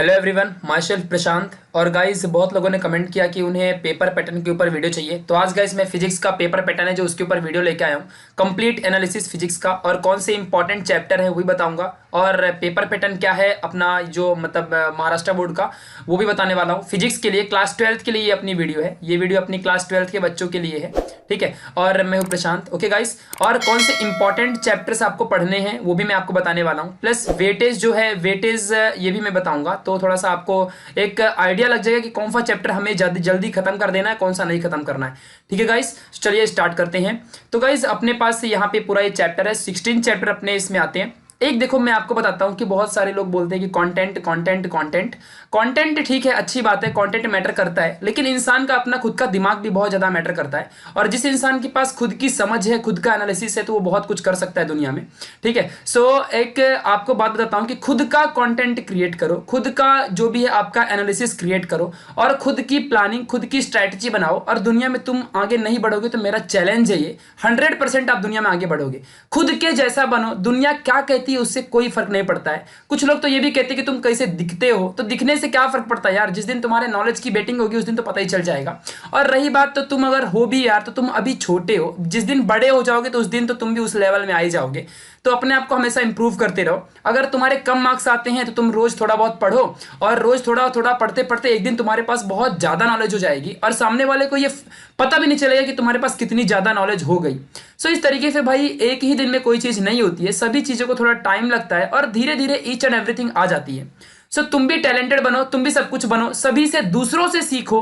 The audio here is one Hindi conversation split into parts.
हेलो एवरीवन, माई सेल्फ प्रशांत। और गाइस बहुत लोगों ने कमेंट किया कि उन्हें पेपर पैटर्न के ऊपर वीडियो चाहिए। तो आज गाइस मैं फिजिक्स का पेपर पैटर्न है जो उसके ऊपर वीडियो लेके आया हूँ। कंप्लीट एनालिसिस फिजिक्स का और कौन से इंपॉर्टेंट चैप्टर है वही बताऊंगा। और पेपर पैटर्न क्या है अपना जो मतलब महाराष्ट्र बोर्ड का, वो भी बताने वाला हूँ। फिजिक्स के लिए क्लास 12th के लिए ये अपनी वीडियो है। ये वीडियो अपनी क्लास 12th के बच्चों के लिए है, ठीक है। और मैं हूँ प्रशांत, ओके गाइस। और कौन से इंपॉर्टेंट चैप्टर्स आपको पढ़ने हैं वो भी मैं आपको बताने वाला हूँ। प्लस वेटेज जो है, वेटेज ये भी मैं बताऊंगा। तो थोड़ा सा आपको एक आइडिया लग जाएगा कि कौन सा चैप्टर हमें जल्दी जल्दी खत्म कर देना है, कौन सा नहीं खत्म करना है, ठीक है गाइस। चलिए स्टार्ट करते हैं। तो गाइस अपने पास यहाँ पे पूरा ये चैप्टर है, 16 चैप्टर अपने इसमें आते हैं। एक देखो मैं आपको बताता हूँ कि बहुत सारे लोग बोलते हैं कि कंटेंट कंटेंट कंटेंट कंटेंट, ठीक है, अच्छी बात है, कंटेंट मैटर करता है, लेकिन इंसान का अपना खुद का दिमाग भी बहुत ज़्यादा मैटर करता है। और जिस इंसान के पास खुद की समझ है, खुद का एनालिसिस है, तो वो बहुत कुछ कर सकता है दुनिया में, ठीक है। सो एक आपको बात बताता हूँ कि खुद का कंटेंट क्रिएट करो, खुद का जो भी है आपका एनालिसिस क्रिएट करो और खुद की प्लानिंग, खुद की स्ट्रैटेजी बनाओ। और दुनिया में तुम आगे नहीं बढ़ोगे तो मेरा चैलेंज है ये, 100% आप दुनिया में आगे बढ़ोगे। खुद के जैसा बनो, दुनिया क्या कहती है उससे कोई फर्क नहीं पड़ता है। कुछ लोग तो ये भी कहते हैं कि तुम कैसे दिखते हो, तो दिखने से क्या फर्क पड़ता है यार। जिस दिन तुम्हारे नॉलेज की बेटिंग होगी उस दिन तो पता ही चल जाएगा। और रही बात, तो तुम अगर हो भी यार तो तुम अभी छोटे हो, जिस दिन बड़े हो जाओगे तो उस दिन तो तुम भी उस लेवल में आ ही जाओगे। तो अपने आप को हमेशा इंप्रूव करते रहो। अगर तुम्हारे कम मार्क्स आते हैं तो तुम रोज थोड़ा बहुत पढ़ो, और रोज थोड़ा थोड़ा पढ़ते पढ़ते एक दिन तुम्हारे पास बहुत ज्यादा नॉलेज हो जाएगी और सामने वाले को ये पता भी नहीं चलेगा कि तुम्हारे पास कितनी ज्यादा नॉलेज हो गई। सो इस तरीके से भाई एक ही दिन में कोई चीज नहीं होती है, सभी चीजों को थोड़ा टाइम लगता है और धीरे धीरे ईच एंड एवरीथिंग आ जाती है। सो तुम भी टैलेंटेड बनो, तुम भी सब कुछ बनो, सभी से दूसरों से सीखो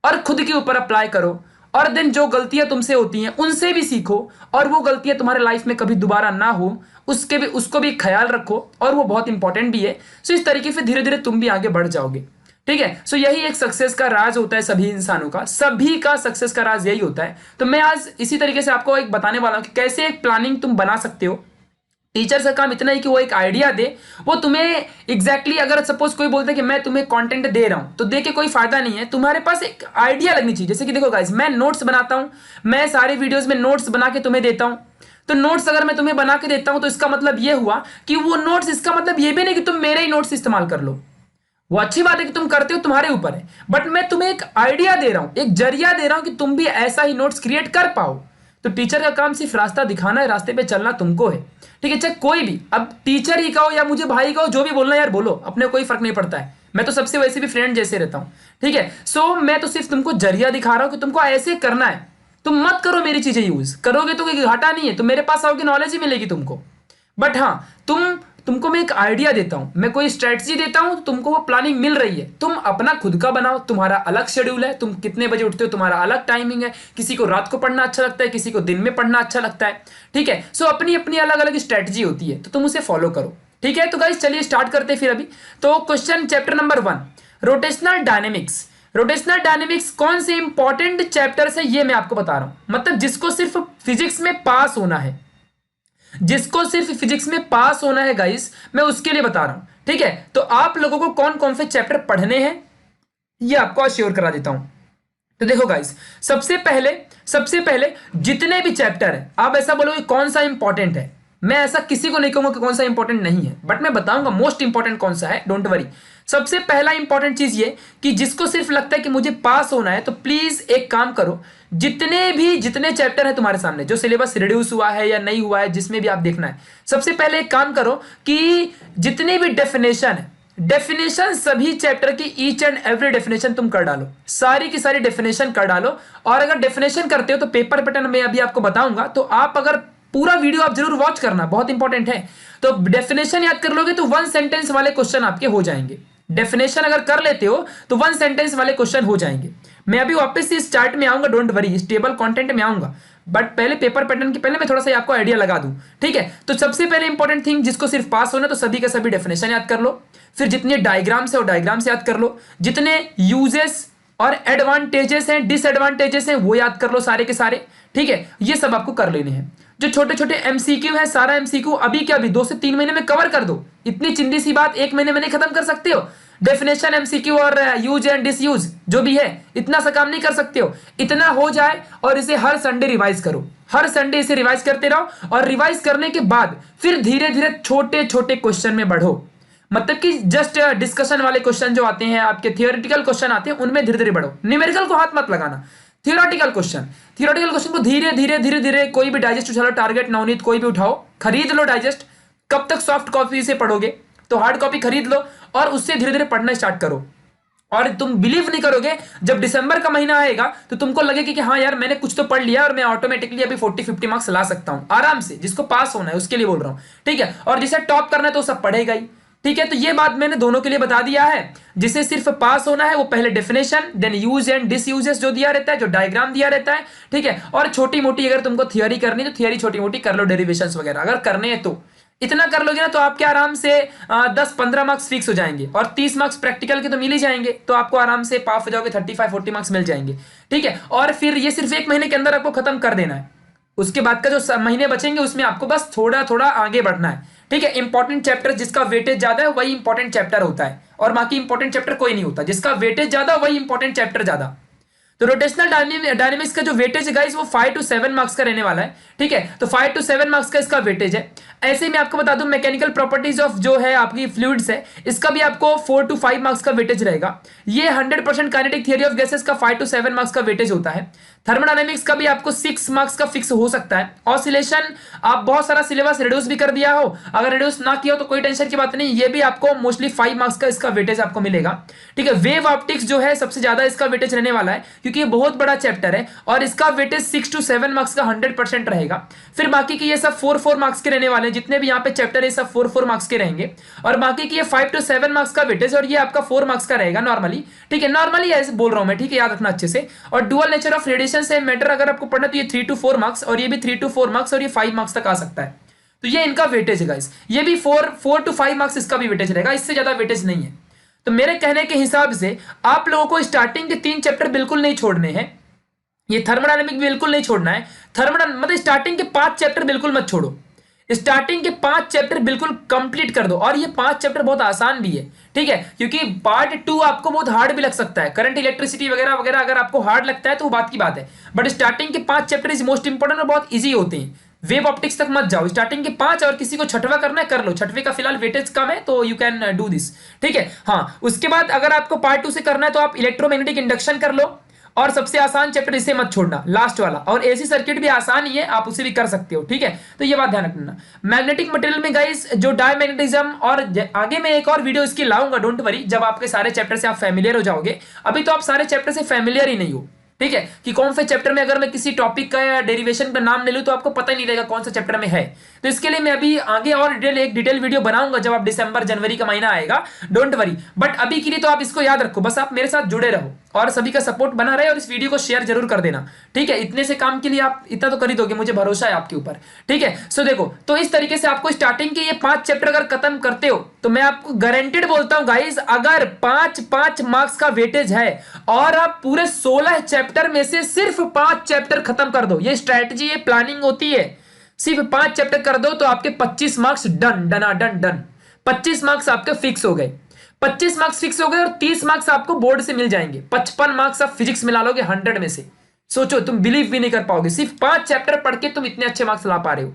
और खुद के ऊपर अप्लाई करो। और देन जो गलतियां तुमसे होती हैं उनसे भी सीखो, और वो गलतियां तुम्हारे लाइफ में कभी दोबारा ना हो उसको भी ख्याल रखो, और वो बहुत इंपॉर्टेंट भी है। सो इस तरीके से धीरे धीरे तुम भी आगे बढ़ जाओगे, ठीक है। सो यही एक सक्सेस का राज होता है सभी इंसानों का, सभी का सक्सेस का राज यही होता है। तो मैं आज इसी तरीके से आपको एक बताने वाला हूं कि कैसे एक प्लानिंग तुम बना सकते हो। टीचर का काम इतना ही कि वो एक आइडिया दे, वो तुम्हें एग्जैक्टली अगर सपोज कोई बोलता है कि मैं तुम्हें कंटेंट दे रहा हूं, तो दे के कोई फायदा नहीं है, तुम्हारे पास एक आइडिया लगनी चाहिए। जैसे कि देखो गाइस, मैं नोट्स बनाता हूं, मैं सारे वीडियोस में नोट्स बना के तुम्हें देता हूं। तो नोट्स अगर मैं तुम्हें बना के देता हूं तो इसका मतलब ये हुआ कि वो नोट्स, इसका मतलब ये भी नहीं कि तुम मेरे ही नोट्स इस्तेमाल कर लो। वो अच्छी बात है कि तुम करते हो, तुम्हारे ऊपर है, बट मैं तुम्हें एक आइडिया दे रहा हूं, एक जरिया दे रहा हूं कि तुम भी ऐसा ही नोट्स क्रिएट कर पाओ। तो टीचर का काम सिर्फ रास्ता दिखाना है, रास्ते पे चलना तुमको है, ठीक है। चाहे कोई भी, अब टीचर ही कहो या मुझे भाई कहो, जो भी बोलना यार बोलो, अपने कोई फर्क नहीं पड़ता है। मैं तो सबसे वैसे भी फ्रेंड जैसे रहता हूं, ठीक है। सो मैं तो सिर्फ तुमको जरिया दिखा रहा हूं कि तुमको ऐसे करना है। तुम मत करो मेरी चीजें यूज, करोगे तो कोई घाटा नहीं है, तो मेरे पास आओगे नॉलेज ही मिलेगी तुमको। बट हाँ, तुमको मैं एक आइडिया देता हूं, मैं कोई स्ट्रेटजी देता हूं, तो तुमको वो प्लानिंग मिल रही है, तुम अपना खुद का बनाओ। तुम्हारा अलग शेड्यूल है, तुम कितने बजे उठते हो, तुम्हारा अलग टाइमिंग है। किसी को रात को पढ़ना अच्छा लगता है, किसी को दिन में पढ़ना अच्छा लगता है, ठीक है। सो अपनी अपनी अलग अलग स्ट्रेटजी होती है, तो तुम उसे फॉलो करो, ठीक है। तो गाइस चलिए स्टार्ट करते हैं फिर अभी। तो question chapter number 1, rotational dynamics. Rotational dynamics कौन से इंपॉर्टेंट चैप्टर्स है ये मैं आपको बता रहा हूं। मतलब जिसको सिर्फ फिजिक्स में पास होना है, जिसको सिर्फ फिजिक्स में पास होना है गाइस, मैं उसके लिए बता रहा हूं, ठीक है। तो आप लोगों को कौन कौन से चैप्टर पढ़ने हैं ये आपको अश्योर करा देता हूं। तो देखो गाइस, सबसे पहले जितने भी चैप्टर है, आप ऐसा बोलोगे कौन सा इंपॉर्टेंट है, मैं ऐसा किसी को नहीं कहूंगा कि कौन सा इंपॉर्टेंट नहीं है, बट मैं बताऊंगा मोस्ट इंपॉर्टेंट कौन सा है, डोंट वरी। सबसे पहला इंपॉर्टेंट चीज ये कि जिसको सिर्फ लगता है कि मुझे पास होना है, तो प्लीज एक काम करो, जितने चैप्टर है तुम्हारे सामने, जो सिलेबस रिड्यूस हुआ है या नहीं हुआ है, जिसमें भी आप देखना है, सबसे पहले एक काम करो कि जितनी भी डेफिनेशन है, डेफिनेशन सभी चैप्टर की ईच एंड एवरी डेफिनेशन तुम कर डालो, सारी की सारी डेफिनेशन कर डालो। और अगर डेफिनेशन करते हो तो पेपर पैटर्न में अभी आपको बताऊंगा, तो आप अगर पूरा वीडियो आप जरूर वॉच करना, बहुत इंपॉर्टेंट है। तो डेफिनेशन याद कर लोगे तो 1 सेंटेंस वाले क्वेश्चन आपके हो जाएंगे। डेफिनेशन अगर कर लेते हो तो 1 सेंटेंस वाले क्वेश्चन हो जाएंगे। मैं अभी वापस से इस चार्ट में आऊंगा, डोंट वरी, इस टेबल कंटेंट में आऊंगा, बट पहले पेपर पैटर्न के पहले मैं थोड़ा सा आपको आइडिया लगा दूं, ठीक है। तो सबसे पहले इंपॉर्टेंट थिंग, जिसको सिर्फ पास होना, तो सभी के सभी डेफिनेशन याद कर लो। फिर जितने डायग्राम्स है वो डायग्राम्स याद कर लो, जितने यूजेस और एडवांटेजेस हैं, डिसएडवांटेजेस हैं, वो याद कर लो सारे के सारे, ठीक है। ये सब आपको कर लेने हैं। जो छोटे छोटे एमसीक्यू है, सारा एमसीक्यू अभी क्या अभी 2 से 3 महीने में कवर कर दो। इतनी चिंदी सी बात 1 महीने में नहीं खत्म कर सकते हो। डेफिनेशन, एमसीक्यू और यूज एंड डिसयूज जो भी है, इतना सा काम नहीं कर सकते हो। इतना हो जाए और इसे हर संडे रिवाइज करो, हर संडे इसे रिवाइज करते रहो, और रिवाइज करने के बाद फिर धीरे धीरे छोटे छोटे क्वेश्चन में बढ़ो। मतलब कि जस्ट डिस्कशन वाले क्वेश्चन जो आते हैं, आपके थियोरेटिकल क्वेश्चन आते हैं, उनमें धीरे धीरे बढ़ो। न्यूमेरिकल को हाथ मत लगाना। थियोरेटिकल क्वेश्चन को धीरे धीरे धीरे धीरे कोई भी डाइजेस्ट उठा लो, टारगेट नवनीत कोई भी उठाओ, खरीद लो डाइजेस्ट। कब तक सॉफ्ट कॉपी से पढ़ोगे? तो हार्ड कॉपी खरीद लो और उससे धीरे धीरे पढ़ना स्टार्ट करो। और तुम बिलीव नहीं करोगे, जब दिसंबर का महीना आएगा तो तुमको लगेगा कि हाँ यार मैंने कुछ तो पढ़ लिया और मैं ऑटोमेटिकली अभी 40-50 मार्क्स ला सकता हूं आराम से। जिसको पास होना है उसके लिए बोल रहा हूं, ठीक है। और जिसे टॉप करना है तो सब पढ़ेगा ही, ठीक है। तो ये बात मैंने दोनों के लिए बता दिया है। जिसे सिर्फ पास होना है वो पहले डेफिनेशन, देन यूज एंड डिसयूजेस जो दिया रहता है, जो डायग्राम दिया रहता है, ठीक है। और छोटी मोटी अगर तुमको थियोरी करनी तो थियोरी छोटी मोटी कर लो, डेरिवेशंस वगैरह अगर करने हैं तो इतना कर लोगे ना तो आपके आराम से 10-15 मार्क्स फिक्स हो जाएंगे और 30 मार्क्स प्रैक्टिकल के तो मिल ही जाएंगे। तो आपको आराम से पास हो जाओगे, 35-40 मार्क्स मिल जाएंगे, ठीक है। और फिर ये सिर्फ 1 महीने के अंदर आपको खत्म कर देना है। उसके बाद का जो महीने बचेंगे उसमें आपको बस थोड़ा थोड़ा आगे बढ़ना है, ठीक है। इंपॉर्टेंट चैप्टर जिसका वेटेज ज्यादा है वही इंपॉर्टेंट चैप्टर होता है, और बाकी इंपॉर्टेंट चैप्टर कोई नहीं होता। जिसका वेटेज ज्यादा वही इंपॉर्टेंट चैप्टर ज्यादा। तो रोटेशनल डायनेमिक्स का जो वेटेज है गाइस वो 5 to 7 मार्क्स का रहने वाला है, ठीक है। तो 5 to 7 मार्क्स का इसका वेटेज है। ऐसे ही मैं आपको बता दूं मैकेनिकल प्रॉपर्टीज ऑफ जो है आपकी फ्लूइड्स है, इसका भी आपको 4 to 5 मार्क्स का वेटेज रहेगा। ये 100% काइनेटिक थियरी ऑफ गैसेस का 5 to 7 मार्क्स का वेटेज होता है। थर्मोडायनेमिक्स का भी आपको 6 मार्क्स का फिक्स हो सकता है। ऑसिलेशन आप बहुत सारा सिलेबस रिड्यूस भी कर दिया हो, अगर रिड्यूस ना किया हो तो कोई टेंशन की बात नहीं, ये भी आपको मोस्टली 5 मार्क्स का इसका वेटेज आपको मिलेगा, ठीक है। वेव ऑप्टिक्स जो है सबसे ज्यादा इसका वेटेज रहने वाला है क्योंकि ये बहुत बड़ा चैप्टर है और इसका वेटेज 6 to 7 मार्क्स का 100% रहेगा। फिर बाकी के ये सब 4-4 मार्क्स के रहने वाले हैं, जितने भी यहाँ पे चैप्टर है सब 4-4 मार्क्स के रहेंगे। और बाकी के ये 5 to 7 मार्क्स का वेटेज और ये आपका 4 मार्क्स का रहेगा नॉर्मली, ठीक है। नॉर्मली ऐसे बोल रहा हूं मैं, ठीक है, याद रखना अच्छे से। और डुअल नेचर ऑफ रेडिएशन से मैटर अगर आपको पढ़ना तो ये 3 to 4 मार्क्स और ये भी 3 to 4 मार्क्स और ये 5 मार्क्स तक आ सकता है। तो ये इनका वेटेज है गाइस, ये भी 4 to 5 मार्क्स इसका भी वेटेज रहेगा, इससे ज्यादा वेटेज नहीं है। तो मेरे कहने के हिसाब से आप लोगों को स्टार्टिंग के 3 चैप्टर बिल्कुल नहीं छोड़ने हैं। ये थर्मोडायनेमिक बिल्कुल नहीं छोड़ना है। मतलब स्टार्टिंग के 5 चैप्टर बिल्कुल मत छोड़ो। स्टार्टिंग के 5 चैप्टर बिल्कुल कंप्लीट कर दो। और ये 5 चैप्टर बहुत आसान भी है, ठीक है, क्योंकि पार्ट 2 आपको बहुत हार्ड भी लग सकता है। करंट इलेक्ट्रिसिटी वगैरह वगैरह अगर आपको हार्ड लगता है तो वो बात की बात है, बट स्टार्टिंग के 5 चैप्टर इज मोस्ट इंपॉर्टेंट और बहुत ईजी होते हैं। वेब ऑप्टिक्स तक मत जाओ, स्टार्टिंग के 5 और किसी को छठवा करना है कर लो। छठवे का फिलहाल वेटेज कम है तो यू कैन डू दिस, ठीक है। हाँ, उसके बाद अगर आपको पार्ट 2 से करना है तो आप इलेक्ट्रोमैग्नेटिक इंडक्शन कर लो। और सबसे आसान चैप्टर इसे मत छोड़ना, लास्ट वाला। और एसी सर्किट भी आसान ही है, आप उसे भी कर सकते हो, ठीक है। तो ये बात ध्यान रखना। मैग्नेटिक मटेरियल में गाइस जो डायमैग्नेटिज्म, और आगे मैं एक और वीडियो इसकी लाऊंगा, डोंट वरी, जब आपके सारे चैप्टर से आप फैमिलियर हो जाओगे। अभी तो आप सारे चैप्टर से फैमिलियर ही नहीं हो, ठीक है, कि कौन से चैप्टर में अगर मैं किसी टॉपिक का या डेरिवेशन का नाम ले लूं तो आपको पता ही नहीं रहेगा कौन सा चैप्टर में है। तो इसके लिए मैं अभी आगे और एक डिटेल वीडियो बनाऊंगा जब आप दिसंबर जनवरी का महीना आएगा, डोंट वरी। बट अभी के लिए तो आप इसको याद रखो, बस आप मेरे साथ जुड़े रहो और सभी का सपोर्ट बना रहे और इस वीडियो को शेयर जरूर कर देना, ठीक है। इतने से काम के लिए आप इतना तो कर ही दोगे, मुझे भरोसा है आपके ऊपर, ठीक है। सो देखो, तो इस तरीके से आपको स्टार्टिंग के ये 5 चैप्टर अगर खत्म करते हो तो मैं आपको गारंटेड बोलता हूं गाइस, अगर 5-5 मार्क्स का वेटेज है और आप पूरे 16 चैप्टर में से सिर्फ 5 चैप्टर खत्म कर दो, ये स्ट्रैटेजी, ये प्लानिंग होती है। सिर्फ 5 चैप्टर कर दो तो आपके 25 मार्क्स डन, डना डन डन। 25 मार्क्स आपके फिक्स हो गए, 25 मार्क्स फिक्स हो गए और 30 मार्क्स आपको बोर्ड से मिल जाएंगे। 55 मार्क्स आप फिजिक्स में ला लोगे 100 में से। सोचो, तुम बिलीव भी नहीं कर पाओगे, सिर्फ 5 चैप्टर पढ़ के तुम इतने अच्छे मार्क्स ला पा रहे हो।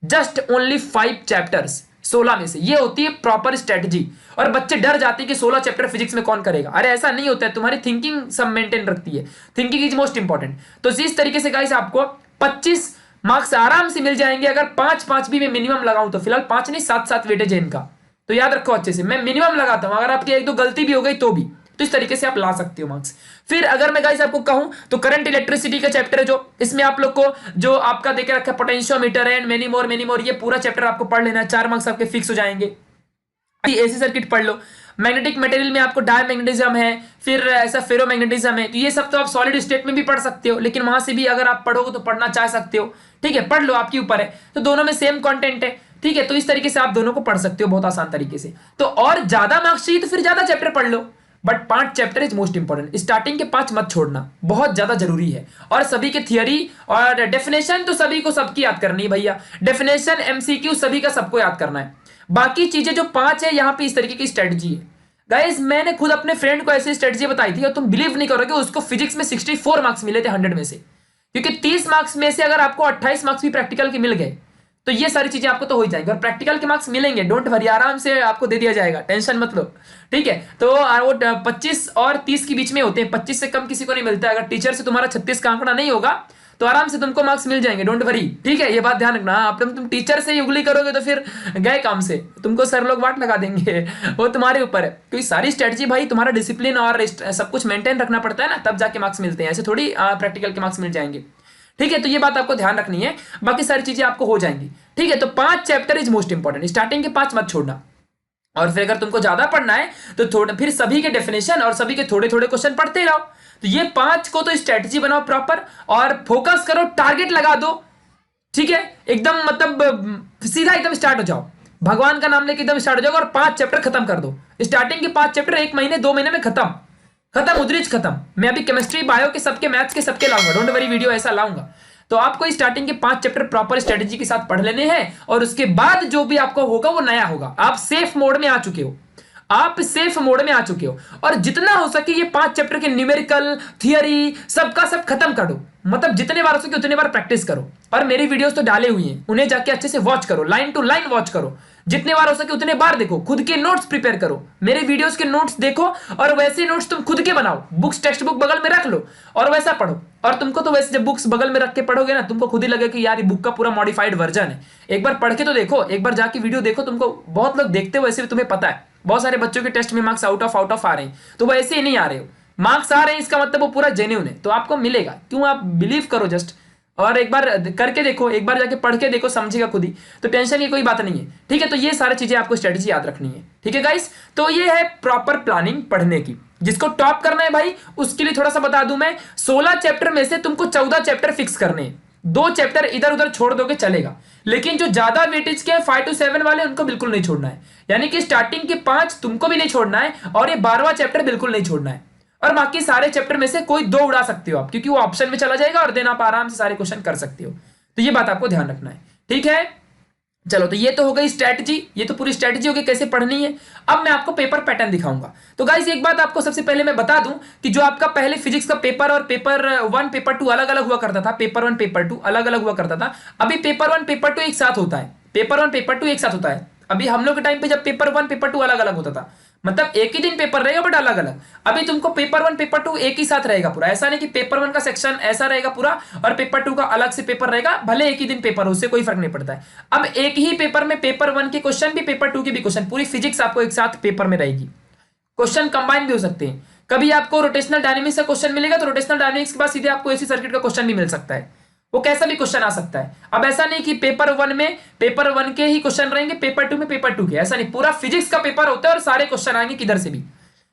जस्ट ओनली 5 चैप्टर्स 16 में से। ये होती है प्रॉपर स्ट्रेटजी। और बच्चे डर जाते हैं कि 16 चैप्टर फिजिक्स में कौन करेगा। अरे ऐसा नहीं होता है, तुम्हारी थिंकिंग सब मेंटेन रखती है, थिंकिंग इज मोस्ट इंपॉर्टेंट। तो इस तरीके से गाइस आपको 25 मार्क्स आराम से मिल जाएंगे अगर 5-5 भी मैं मिनिमम लगाऊं तो। फिलहाल 5 नहीं 7-7 वेटेज है इनका, तो याद रखो अच्छे से, मैं मिनिमम लगाता हूं। अगर आपकी 1-2 गलती भी हो गई तो भी, तो इस तरीके से आप ला सकते हो मार्क्स। फिर अगर मैं गाइस आपको कहूं तो करंट इलेक्ट्रिसिटी का चैप्टर है जो, इसमें आप लोग को जो आपका देखे रखा है पोटेंशियोमीटर एंड मेनी मोर, ये पूरा चैप्टर आपको पढ़ लेना है। 4 मार्क्स आपके फिक्स हो जाएंगे। एसी सर्किट पढ़ लो। मैग्नेटिक मटेरियल में आपको डायमैग्नेटिज्म है, फिर ऐसा फेरोमैग्नेटिज्म है। तो ये सब तो आप सॉलिड स्टेट में भी पढ़ सकते हो, लेकिन वहां से भी अगर आप पढ़ोगे तो पढ़ना चाह सकते हो, ठीक है, पढ़ लो, आपके ऊपर है। तो दोनों में सेम कंटेंट है, ठीक है। तो इस तरीके से आप दोनों को पढ़ सकते हो बहुत आसान तरीके से। तो और ज्यादा मार्क्स चाहिए तो फिर ज्यादा चैप्टर पढ़ लो, but 5 chapter is most important. Starting के 5 मत छोड़ना, बहुत ज्यादा जरूरी है। और सभी के थियरी और डेफिनेशन तो सभी को सबकी याद करनी है भैया। डेफिनेशन, एमसीक्यू सभी का सबको याद करना है। बाकी चीजें जो 5 है यहाँ पे इस तरीके की स्ट्रेटजी है गाइस। मैंने खुद अपने फ्रेंड को ऐसी स्ट्रेटजी बताई थी और तुम बिलीव नहीं करोगे, उसको फिजिक्स में 64 मार्क्स मिले थे 100 में से। क्योंकि 30 मार्क्स में से अगर आपको 28 मार्क्स भी प्रैक्टिकल के मिल गए तो ये सारी चीजें आपको तो हो ही जाएंगी और प्रैक्टिकल के मार्क्स मिलेंगे, डोंट वरी, आराम से आपको दे दिया जाएगा, टेंशन मत लो। ठीक है, तो वो 25 और 30 के बीच में होते हैं, 25 से कम किसी को नहीं मिलता है। अगर टीचर से तुम्हारा 36 का आंकड़ा नहीं होगा तो आराम से तुमको मार्क्स मिल जाएंगे, डोंट वरी। ठीक है, ये बात ध्यान रखना। आप तुम टीचर से ही उंगली करोगे तो फिर गए काम से, तुमको सर लोग वाट लगा देंगे वो तुम्हारे ऊपर है। क्योंकि सारी स्ट्रेटजी भाई तुम्हारा डिसिप्लिन और सब कुछ मेंटेन रखना पड़ता है ना, तब जाके मार्क्स मिलते हैं, ऐसे थोड़ी प्रैक्टिकल के मार्क्स मिल जाएंगे। ठीक है, तो ये बात आपको ध्यान रखनी है, बाकी सारी चीजें आपको हो जाएंगी। ठीक है, तो 5 chapter is most important, starting के 5 मत छोड़ना। और फिर अगर तुमको ज्यादा पढ़ना है तो थोड़ा फिर सभी के डेफिनेशन और सभी के थोड़े थोड़े क्वेश्चन पढ़ते रहो। तो ये 5 को तो स्ट्रेटजी बनाओ प्रॉपर और फोकस करो, टारगेट लगा दो। ठीक है, एकदम मतलब सीधा एकदम स्टार्ट हो जाओ, भगवान का नाम लेके एकदम स्टार्ट हो जाओ और 5 चैप्टर खत्म कर दो। स्टार्टिंग के 5 चैप्टर 1 महीने 2 महीने में खत्म, उदरीज खत्म। मैं अभी केमिस्ट्री बायो के सबके मैथ्स के सबके लाऊंगा, डोंट वरी, वीडियो ऐसा लाऊंगा। तो आपको स्टार्टिंग के 5 चैप्टर प्रॉपर स्ट्रेटेजी के साथ पढ़ लेने हैं और उसके बाद जो भी आपको होगा वो नया होगा। आप सेफ मोड में आ चुके हो, और जितना हो सके ये 5 चैप्टर के न्यूमेरिकल थियरी सबका सब खत्म कर दो। मतलब जितने बार हो सके उतने बार प्रैक्टिस करो। और मेरी वीडियोस तो डाले हुई हैं, उन्हें जाके अच्छे से वॉच करो, लाइन टू लाइन वॉच करो, जितने बार हो सके उतने बार देखो, खुद के नोट्स प्रिपेयर करो, मेरे वीडियोस के नोट्स देखो और वैसे नोट्स तुम खुद के बनाओ, बुक्स टेक्स्ट बुक बगल में रख लो और वैसा पढ़ो। और तुमको तो वैसे जब बुक्स बगल में रख के पढ़ोगे ना, तुमको खुद ही लगे कि यार ये बुक का पूरा मॉडिफाइड वर्जन है। एक बार पढ़ के तो देखो, एक बार जाके वीडियो देखो, तुमको बहुत लोग देखते हो वैसे भी तुम्हें पता है, बहुत सारे बच्चों के टेस्ट में मार्क्स आउट ऑफ आ रहे हैं, तो वो ऐसे ही नहीं आ रहे हो, मार्क्स आ रहे हैं इसका मतलब वो पूरा जेन्युइन है, तो आपको मिलेगा। क्यों, आप बिलीव करो जस्ट, और एक बार करके देखो, एक बार जाके पढ़ के देखो, समझेगा खुद ही, तो टेंशन की कोई बात नहीं है। ठीक है, तो ये सारी चीजें आपको स्ट्रेटजी याद रखनी है। ठीक है गाइस, तो ये है प्रॉपर प्लानिंग पढ़ने की। जिसको टॉप करना है भाई उसके लिए थोड़ा सा बता दूं मैं, 16 चैप्टर में से तुमको 14 चैप्टर फिक्स करने हैं, 2 चैप्टर इधर उधर छोड़ दोगे चलेगा, लेकिन जो ज्यादा वेटेज के 5 to 7 वाले उनको बिल्कुल नहीं छोड़ना है। यानी कि स्टार्टिंग के 5 तुमको भी नहीं छोड़ना है और ये 12वां चैप्टर बिल्कुल नहीं छोड़ना है, और बाकी सारे चैप्टर में से कोई 2 उड़ा सकते हो आप, क्योंकि वो ऑप्शन में चला जाएगा और देन आप आराम से सारे क्वेश्चन कर सकते हो। तो ये बात आपको ध्यान रखना है। ठीक है, चलो, तो ये तो हो गई स्ट्रेटजी, ये तो पूरी स्ट्रेटजी होगी कैसे पढ़नी है। अब मैं आपको पेपर पैटर्न दिखाऊंगा। तो गाइस एक बात आपको सबसे पहले मैं बता दूं कि जो आपका पहले फिजिक्स का पेपर और पेपर 1 पेपर 2 अलग अलग हुआ करता था, पेपर 1 पेपर 2 अलग अलग हुआ करता था, अभी पेपर 1 पेपर 2 एक साथ होता है, पेपर 1 पेपर 2 एक साथ होता है। अभी हम लोग के टाइम पे जब पेपर 1 पेपर 2 अलग अलग होता था, मतलब एक ही दिन पेपर रहेगा बट अलग अलग, अभी तुमको पेपर 1 पेपर 2 एक ही साथ रहेगा पूरा। ऐसा नहीं कि पेपर 1 का सेक्शन ऐसा रहेगा पूरा और पेपर 2 का अलग से पेपर रहेगा, भले एक ही दिन पेपर हो, उससे कोई फर्क नहीं पड़ता है। अब एक ही पेपर में पेपर 1 के क्वेश्चन भी, पेपर 2 के भी क्वेश्चन, पूरी फिजिक्स आपको एक साथ पेपर में रहेगी। क्वेश्चन कंबाइन भी हो सकते हैं, कभी आपको रोटेशनल डायनेमिक्स का क्वेश्चन मिलेगा तो रोटेशनल डायनेमिक्स के बाद सीधे आपको एसी सर्किट का क्वेश्चन भी मिल सकता है, वो कैसा भी क्वेश्चन आ सकता है। अब ऐसा नहीं कि पेपर 1 में पेपर 1 के ही क्वेश्चन रहेंगे, पेपर 2 में पेपर 2 के, ऐसा नहीं, पूरा फिजिक्स का पेपर होता है और सारे क्वेश्चन आएंगे किधर से भी।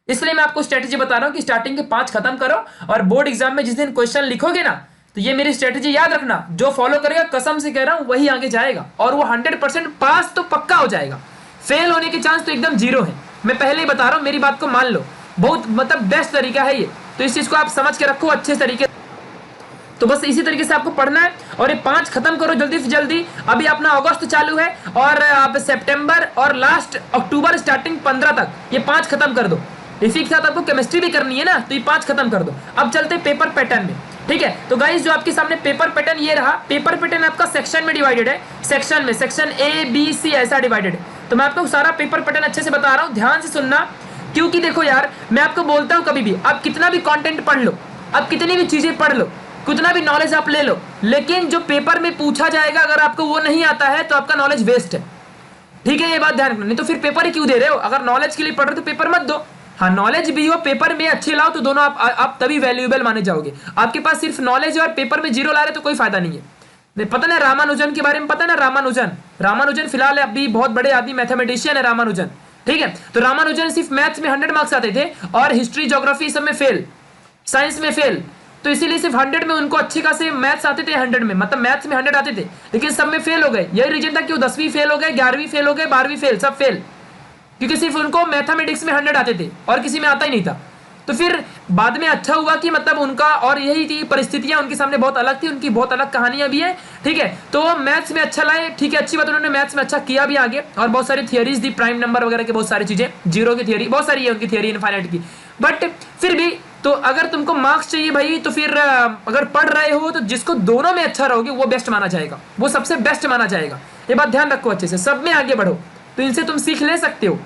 इसलिए मैं आपको स्ट्रेटजी बता रहा हूं कि स्टार्टिंग के 5 खत्म करो और बोर्ड एग्जाम में जिस दिन क्वेश्चन लिखोगे ना, तो ये मेरी स्ट्रेटजी याद रखना, जो फॉलो करेगा कसम से कह रहा हूं वही आगे जाएगा और वो 100% पास तो पक्का हो जाएगा, फेल होने के चांस तो एकदम 0 है। मैं पहले ही बता रहा हूं, मेरी बात को मान लो, बहुत मतलब बेस्ट तरीका है ये, तो इस चीज को आप समझ के रखो अच्छे तरीके। तो बस इसी तरीके से आपको पढ़ना है और ये 5 खत्म करो जल्दी से जल्दी। अभी अपना अगस्त चालू है और आप सितंबर और लास्ट अक्टूबर स्टार्टिंग 15 तक ये 5 खत्म कर दो। इसी के साथ आपको केमिस्ट्री भी करनी है ना, तो ये 5 खत्म कर दो। अब चलते पेपर पैटर्न में। ठीक है, तो गाइस जो आपके सामने पेपर पैटर्न ये रहा, पेपर पैटर्न आपका सेक्शन में डिवाइडेड है, सेक्शन में सेक्शन ए बी सी ऐसा डिवाइडेड है। तो मैं आपको सारा पेपर पैटर्न अच्छे से बता रहा हूँ, ध्यान से सुनना, क्योंकि देखो यार मैं आपको बोलता हूँ कभी भी आप कितना भी कंटेंट पढ़ लो, आप कितनी भी चीजें पढ़ लो, कितना भी नॉलेज आप ले लो, लेकिन जो पेपर में पूछा जाएगा अगर आपको वो नहीं आता है तो आपका नॉलेज वेस्ट है। ठीक है, ये बात ध्यान रखना, नहीं तो फिर पेपर ही क्यों दे रहे हो। अगर नॉलेज के लिए पढ़ रहे हो तो पेपर मत दो, हाँ नॉलेज भी हो पेपर में अच्छे लाओ, तो दोनों आप तभी वैल्यूएबल माने जाओगे। आपके पास सिर्फ नॉलेज है और पेपर में 0 ला रहे तो कोई फायदा नहीं है। पता ना रामानुजन के बारे में, पता ना रामानुजन फिलहाल अभी बहुत बड़े आदमी मैथमेटिशियन है रामानुजन। ठीक है, तो रामानुजन सिर्फ मैथ्स में 100 मार्क्स आते थे और हिस्ट्री ज्योग्राफी सब में फेल, साइंस में फेल, तो इसीलिए सिर्फ 100 में उनको अच्छे खासे मैथ्स आते थे, 100 में मतलब मैथ्स में 100 आते थे, लेकिन सब में फेल हो गए। यही रीजन था कि वो 10वीं फेल हो गए, 11वीं फेल हो गए, 12वीं फेल, सब फेल, क्योंकि सिर्फ उनको मैथमेटिक्स में 100 आते थे और किसी में आता ही नहीं था। तो फिर बाद में अच्छा हुआ कि मतलब उनका, और यही थी परिस्थितियां उनके सामने बहुत अलग थी, उनकी बहुत अलग कहानियां भी है। ठीक है, तो वो मैथ्स में अच्छा लाए, ठीक है अच्छी बात, उन्होंने मैथ्स में अच्छा किया भी आगे, और बहुत सारी थियरीज दी, प्राइम नंबर वगैरह की बहुत सारी चीजें, जीरो की थियरी बहुत सारी है उनकी थियरी इनफाइनाइट की। बट फिर भी तो अगर तुमको मार्क्स चाहिए भाई, तो फिर अगर पढ़ रहे हो तो जिसको दोनों में अच्छा रहोगे वो बेस्ट माना जाएगा, वो सबसे बेस्ट माना जाएगा। ये बात ध्यान रखो अच्छे से, सब में आगे बढ़ो, तो इनसे तुम सीख ले सकते हो,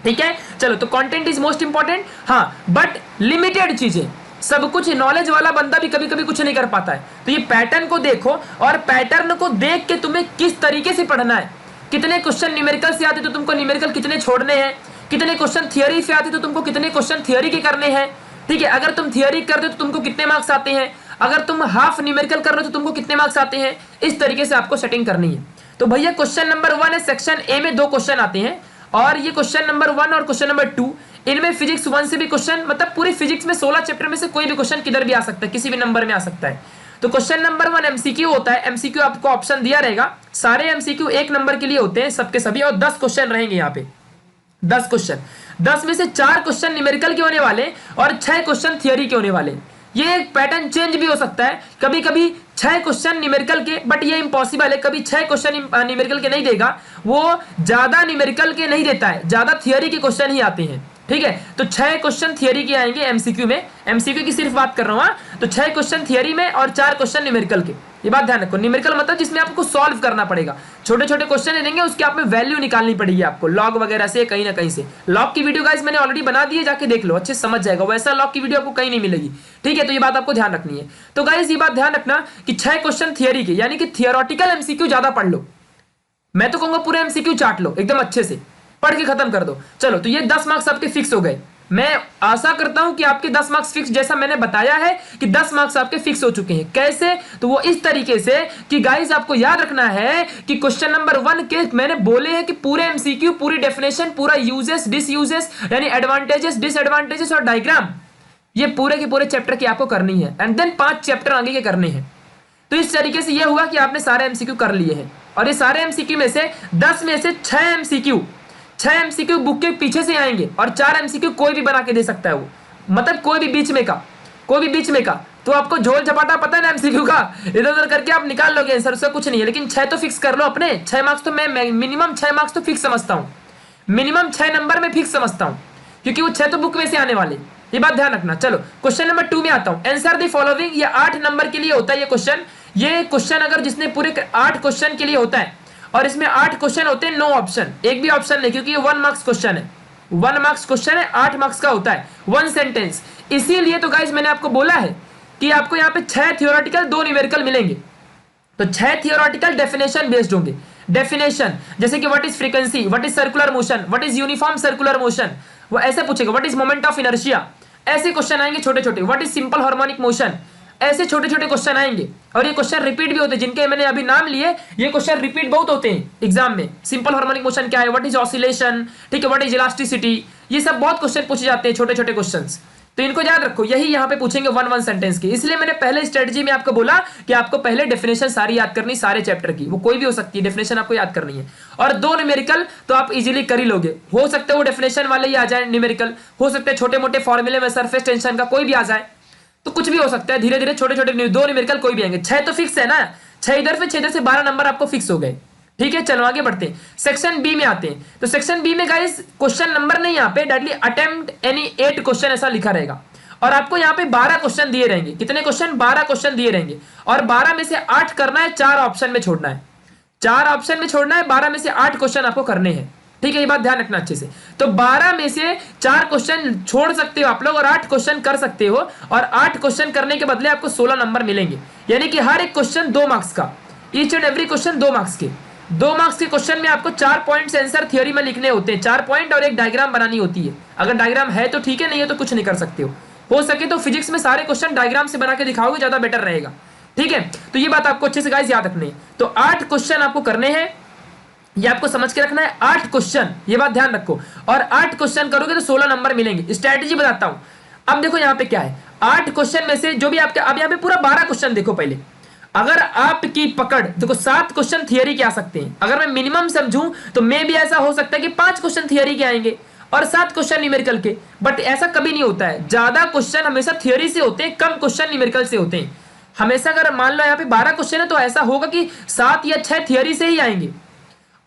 ठीक है। चलो, तो कंटेंट इज मोस्ट इंपॉर्टेंट, हाँ, बट लिमिटेड चीजें, सब कुछ नॉलेज वाला बंदा भी कभी कभी कुछ नहीं कर पाता है। तो ये पैटर्न को देखो और पैटर्न को देख के तुम्हें किस तरीके से पढ़ना है, कितने क्वेश्चन न्यूमेरिकल से आते तो तुमको न्यूमेरिकल कितने छोड़ने हैं, कितने क्वेश्चन थियरी से आते तो तुमको कितने क्वेश्चन थियरी के करने हैं, ठीक है। अगर तुम थियरी करते हो तो तुमको कितने मार्क्स आते हैं, अगर तुम हाफ न्यूमेरिकल कर रहे हो तो तुमको कितने मार्क्स आते हैं, इस तरीके से आपको सेटिंग करनी है। तो भैया क्वेश्चन नंबर 1 है, सेक्शन ए में 2 क्वेश्चन आते हैं, और ये क्वेश्चन नंबर 1 और क्वेश्चन नंबर 2, इनमें फिजिक्स 1 से भी क्वेश्चन, मतलब पूरी फिजिक्स में 16 चैप्टर में से कोई भी क्वेश्चन किधर भी आ सकता है, किसी भी नंबर में आ सकता है। तो क्वेश्चन नंबर 1 एमसीक्यू होता है, एमसीक्यू आपको ऑप्शन दिया रहेगा, सारे एमसीक्यू 1 नंबर के लिए होते हैं सबके सभी, और 10 क्वेश्चन रहेंगे यहाँ पे, 10 क्वेश्चन, 10 में से 4 क्वेश्चन न्यूमेरिकल के होने वाले और 6 क्वेश्चन थियरी के होने वाले। ये एक पैटर्न चेंज भी हो सकता है, कभी कभी 6 क्वेश्चन न्यूमेरिकल के, बट ये इंपॉसिबल है, कभी 6 क्वेश्चन न्यूमेरिकल के नहीं देगा, वो ज्यादा न्यूमेरिकल के नहीं देता है, ज्यादा थियरी के क्वेश्चन ही आते हैं, ठीक है। तो 6 क्वेश्चन थियरी के आएंगे एमसीक्यू में, एमसीक्यू की सिर्फ बात कर रहा हूं, तो 6 क्वेश्चन थियरी में और 4 क्वेश्चन न्यूमेरिकल के। ये बात ध्यान रखो, न्यूमेरिकल मतलब जिसमें आपको सॉल्व करना पड़ेगा, छोटे छोटे क्वेश्चन देंगे, उसके आप में वैल्यू निकालनी पड़ेगी आपको, लॉग वगैरह से कहीं ना कहीं से। लॉग की वीडियो गाइस मैंने ऑलरेडी बना दी है, जाके देख लो, अच्छे समझ जाएगा, वैसा लॉग की वीडियो आपको कहीं नहीं मिलेगी, ठीक है। तो ये बात आपको ध्यान रखनी है। तो गाइस ये बात ध्यान रखना कि 6 क्वेश्चन थियरी के, यानी कि थियोरेटिकल एमसीक्यू ज्यादा पढ़ लो, मैं तो कहूंगा पूरे एमसीक्यू चाट लो एकदम अच्छे से, पढ़ के खत्म कर दो। चलो, तो ये 10 मार्क्स आपके फिक्स हो गए। मैं आशा करता हूं कि आपके 10 मार्क्स फिक्स, जैसा मैंने बताया है कि 10 मार्क्स आपके फिक्स हो चुके हैं। कैसे? तो वो इस तरीके से कि गाइस आपको याद रखना है कि क्वेश्चन नंबर 1 के मैंने बोले हैं कि पूरे एमसीक्यू, पूरी डेफिनेशन, पूरा यूजेस डिसयूजेस, यानी एडवांटेजेस डिसएडवांटेजेस और डायग्राम, ये पूरे के पूरे चैप्टर की आपको करनी है, एंड देन 5 चैप्टर आगे के करने हैं। तो इस तरीके से ये हुआ कि आपने सारे एमसीक्यू कर लिए हैं, और ये सारे एमसीक्यू में से 10 में से 6 एमसीक्यू बुक के पीछे से आएंगे, और 4 एमसीक्यू कोई भी बना के दे सकता है, वो मतलब कोई भी बीच में का। तो आपको झोल झपाटा पता है ना एमसीक्यू का, इधर उधर करके आप निकाल लोगे आंसर, उसका कुछ नहीं है, लेकिन 6 तो फिक्स कर लो अपने। 6 मार्क्स तो मैं मिनिमम 6 मार्क्स तो फिक्स समझता हूँ, मिनिमम 6 नंबर में फिक्स समझता हूँ, क्योंकि वो 6 तो बुक में से आने वाले, ये बात ध्यान रखना। चलो क्वेश्चन नंबर 2 में आता हूँ। आंसर द फॉलोइंग, ये 8 नंबर के लिए होता है ये क्वेश्चन अगर जिसने पूरे 8 क्वेश्चन के लिए होता है, और इसमें 8 क्वेश्चन होते हैं, नो ऑप्शन, एक भी ऑप्शन नहीं, क्योंकि ये 1 मार्क्स क्वेश्चन है, 1 मार्क्स क्वेश्चन है, 8 मार्क्स का होता है, 1 सेंटेंस। इसीलिए तो गाइस मैंने आपको बोला है कि आपको यहाँ पे 6 थियोरेटिकल 2 न्यूमेरिकल मिलेंगे। तो 6 थियोरेटिकल डेफिनेशन बेस्ड होंगे। डेफिनेशन जैसे कि what is frequency, what is circular motion, what is uniform circular motion, वो ऐसे पूछेगा, what is moment of inertia, ऐसे क्वेश्चन आएंगे छोटे छोटे, what is simple harmonic motion, ऐसे छोटे छोटे क्वेश्चन आएंगे। और ये क्वेश्चन रिपीट भी होते हैं, जिनके मैंने अभी नाम लिए, ये क्वेश्चन रिपीट बहुत होते हैं एग्जाम में। सिंपल हार्मोनिक मोशन क्या है, व्हाट इज ऑसिलेशन, ठीक है, व्हाट इज इलास्टिसिटी, ये सब बहुत क्वेश्चन पूछे जाते हैं, छोटे छोटे क्वेश्चंस। तो इनको याद रखो, यही यहाँ पे पूछेंगे 1 सेंटेंस की। इसलिए मैंने पहले स्ट्रेटजी में आपको बोला कि आपको पहले डेफिनेशन सारी याद करनी, सारे चैप्टर की, वो कोई भी हो सकती है, डेफिनेशन आपको याद करनी है। और 2 न्यूमेरिकल तो आप इजीली कर ही लोगे, हो सकता है वो डेफिनेशन वाले ही आ जाए न्यूमेरिकल, हो सकता है छोटे मोटे फॉर्मूले में सरफेस टेंशन का कोई भी आ जाए, तो कुछ भी हो सकता है, धीरे धीरे छोटे छोटे 2 न्यूमेरिकल कोई भी आएंगे। 6 तो फिक्स है ना, 6 इधर से 12 नंबर आपको फिक्स हो गए, ठीक है। चलो आगे बढ़ते हैं, सेक्शन बी में आते हैं। तो सेक्शन बी में गाइस क्वेश्चन नंबर नहीं, यहाँ पे डायरेक्टली अटेम्प्ट एनी 8 क्वेश्चन ऐसा लिखा रहेगा, और आपको यहाँ पे 12 क्वेश्चन दिए रहेंगे। कितने क्वेश्चन? 12 क्वेश्चन दिए रहेंगे, और 12 में से 8 करना है, 4 ऑप्शन में छोड़ना है, 4 ऑप्शन में छोड़ना है, 12 में से 8 क्वेश्चन आपको करने हैं, ठीक है। ये बात ध्यान रखना अच्छे से। तो 12 में से 4 क्वेश्चन छोड़ सकते हो आप लोग, और 8 क्वेश्चन कर सकते हो, और 8 क्वेश्चन करने के बदले आपको 16 नंबर मिलेंगे, यानी कि हर एक क्वेश्चन 2 मार्क्स का, each and every question 2 marks के। 2 मार्क्स के क्वेश्चन में आपको 4 पॉइंट्स आंसर थियोरी में लिखने होते हैं, 4 पॉइंट, और एक डायग्राम बनानी होती है। अगर डायग्राम है तो ठीक है, नहीं है तो कुछ नहीं कर सकते हो सके तो फिजिक्स में सारे क्वेश्चन डायग्राम से बना के दिखाओगे, ज्यादा बेटर रहेगा, ठीक है। तो ये बात आपको अच्छे से गाइस याद रखनी है। तो 8 क्वेश्चन आपको करने हैं, ये आपको समझ के रखना है, 8 क्वेश्चन, ये बात ध्यान रखो। और 8 क्वेश्चन करोगे तो 16 नंबर मिलेंगे। स्ट्रैटेजी बताता हूं। अब देखो यहाँ पे क्या है, 8 क्वेश्चन में से जो भी आपके, अब यहाँ पे पूरा 12 क्वेश्चन देखो पहले, अगर आपकी पकड़ देखो 7 क्वेश्चन थियरी के आ सकते हैं। अगर मैं मिनिमम समझूं तो मे भी ऐसा हो सकता है कि 5 क्वेश्चन थियरी के आएंगे और 7 क्वेश्चन न्यूमेरिकल के, बट ऐसा कभी नहीं होता है। ज्यादा क्वेश्चन हमेशा थियरी से होते हैं, कम क्वेश्चन न्यूमेरिकल से होते हैं हमेशा। अगर मान लो यहाँ पे 12 क्वेश्चन है तो ऐसा होगा कि 7 या 6 थियरी से ही आएंगे,